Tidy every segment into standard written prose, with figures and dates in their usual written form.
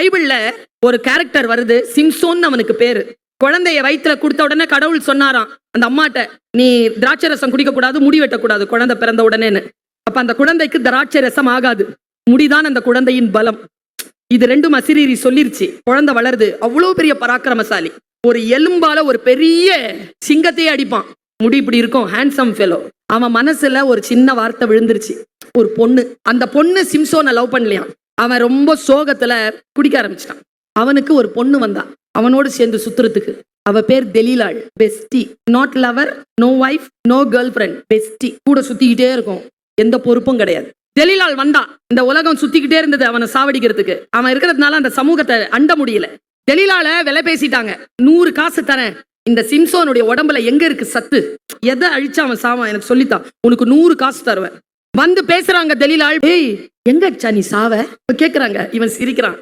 பைபிள்ல ஒரு கேரக்டர் வருது, சிம்சோன் அவனுக்கு பேரு. குழந்தைய வயிற்றுல கொடுத்த உடனே கடவுள் சொன்னாராம் அந்த அம்மாட்ட, நீ திராட்சை ரசம் குடிக்க கூடாது, முடி வெட்டக்கூடாது குழந்தை பிறந்த உடனேன்னு. அப்ப அந்த குழந்தைக்கு திராட்சை ரசம் ஆகாது, முடிதான் அந்த குழந்தையின் பலம். இது ரெண்டும் அசிரீரி சொல்லிருச்சு. குழந்தை வளருது, அவ்வளவு பெரிய பராக்கிரமசாலி. ஒரு எலும்பால ஒரு பெரிய சிங்கத்தையே அடிப்பான். முடி இப்படி இருக்கும், ஹேண்ட்ஸம் ஃபெலோ. அவன் மனசுல ஒரு சின்ன வார்த்தை விழுந்துருச்சு, ஒரு பொண்ணு. அந்த பொண்ணு சிம்சோனை லவ் பண்ணலையாம். அவன் ரொம்ப சோகத்துல குடிக்க ஆரம்பிச்சிட்டான். அவனுக்கு ஒரு பொண்ணு வந்தா அவனோடு சேர்ந்து சுத்துறதுக்கு. அவ பேர் தெலீலாள். Bestie, not lover, no wife, no girl friend, bestie. கூட சுத்திக்கிட்டே இருக்கும், எந்த பொறுப்பும் கிடையாது. தெலீலாள் வந்தா, இந்த உலகம் சுத்திக்கிட்டே இருந்தது அவனை சாவடிக்கிறதுக்கு. அவன் இருக்கிறதுனால அந்த சமூகத்தை அண்ட முடியல. தெலீலாள விலை பேசிட்டாங்க, 100 காசு தரேன், இந்த சிம்சோனுடைய உடம்புல எங்க இருக்கு சத்து, எதை அழிச்சு அவன் சாவான் எனக்கு சொல்லித்தான், உனக்கு 100 காசு தருவேன். வந்து பேசுறாங்க தெலீலாள், ஏய் எங்க அடிச்சா நீ சாவ கேக்குறாங்க. இவன் சிரிக்கிறான்.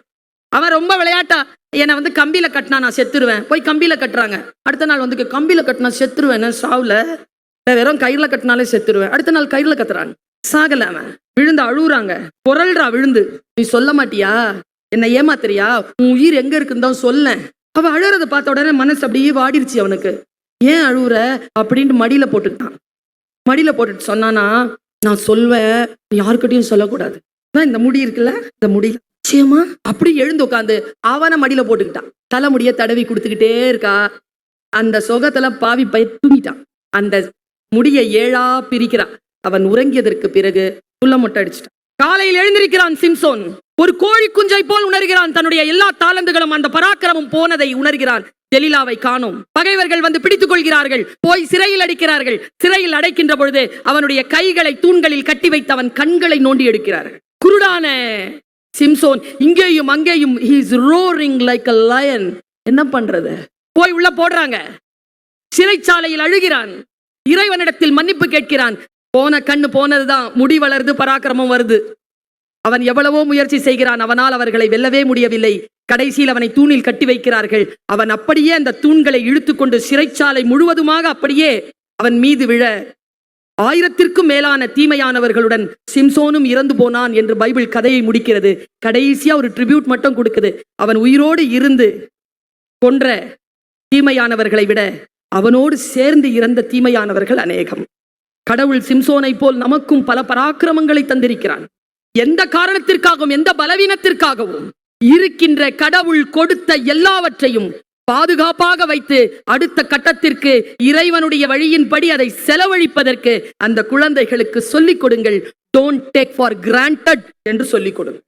அவன் ரொம்ப விளையாட்டா, என்னை வந்து கம்பியில கட்டினா நான் செத்துருவேன், போய் கம்பியில கட்டுறாங்க. அடுத்த நாள் வந்து கம்பியில கட்டினா செத்துருவேன், சாவுல, வெறும் கயிறுல கட்டினாலே செத்துருவேன். அடுத்த நாள் கயிறுல கத்துறாங்க, சாகல. அவன் விழுந்து அழுகுறாங்க, பொருள்றா விழுந்து, நீ சொல்ல மாட்டியா, என்ன ஏமாத்துறியா, உன் உயிர் எங்க இருக்குன்னு தான் சொல்ல. அவ அழுறத பார்த்த உடனே மனசு அப்படியே வாடிருச்சு அவனுக்கு. ஏன் அழுகுற அப்படின்ட்டு மடியில போட்டுக்கிட்டான். மடியில போட்டுட்டு சொன்னானா, நான் சொல்வேன், யாருக்கிட்டையும் சொல்லக்கூடாது. இந்த முடி இருக்குல்ல, இந்த முடி நிச்சயமா அப்படி எழுந்து உட்காந்து அவனை மடியில போட்டுக்கிட்டான். தலைமுடிய தடவி கொடுத்துக்கிட்டே இருக்கா. அந்த சொகத்துல பாவி தூங்கிட்டான். அந்த முடிய 7ஆ பிரிக்கிறான். அவன் உறங்கியதற்கு பிறகு புள்ள மொட்டை அடிச்சிட்டான். காலையில் எழுந்திருக்கிறான் சிம்சோன். ஒரு கோழி குஞ்சை போல் உணர்கிறான். தன்னுடைய எல்லா தாளந்துகளும் அந்த பராக்கிரமும் போனதை உணர்கிறான். தெலீலாவை காணோம். பகைவர்கள் வந்து பிடித்துக் கொள்கிறார்கள், போய் சிறையில் அடைக்கிறார்கள். சிறையில் அடைக்கின்ற பொழுது அவனுடைய கைகளை தூண்களில் கட்டி வைத்து அவன் கண்களை நோண்டி எடுக்கிறார்கள். குருடான சிம்சோன் இங்கேயும் அங்கேயும், he is roaring like a lion. என்ன பண்றது, போய் உள்ள போடுறாங்க. சிறைச்சாலையில் அழுகிறான், இறைவனிடத்தில் மன்னிப்பு கேட்கிறான். போன கண்ணு போனதுதான், முடி வளருது, பராக்கிரமம் வருது. அவன் எவ்வளவோ முயற்சி செய்கிறான், அவனால் அவர்களை வெல்லவே முடியவில்லை. கடைசியில் அவனை தூணில் கட்டி வைக்கிறார்கள். அவன் அப்படியே அந்த தூண்களை இழுத்துக்கொண்டு சிறைச்சாலை முழுவதுமாக அப்படியே அவன் மீது விழ, 1000க்கும் மேலான தீமையானவர்களுடன் சிம்சோனும் இறந்து போனான் என்று பைபிள் கதையை முடிக்கிறது. கடைசியா ஒரு ட்ரிபியூட் மட்டும் கொடுக்குது. அவன் உயிரோடு இருந்து கொன்ற தீமையானவர்களை விட அவனோடு சேர்ந்து இறந்த தீமையானவர்கள் அநேகம். கடவுள் சிம்சோனை போல் நமக்கும் பல பராக்கிரமங்களை தந்திருக்கிறான். எந்த காரணத்திற்காகவும் எந்த பலவீனத்திற்காகவும் இருக்கின்ற கடவுள் கொடுத்த எல்லாவற்றையும் பாதுகாப்பாக வைத்து அடுத்த கட்டத்திற்கு இறைவனுடைய வழியின்படி அதை செலவழிப்பதற்கு அந்த குழந்தைகளுக்கு சொல்லிக் கொடுங்கள். டோன்ட் டேக் ஃபார் கிராண்டட் என்று சொல்லிக் கொடுங்கள்.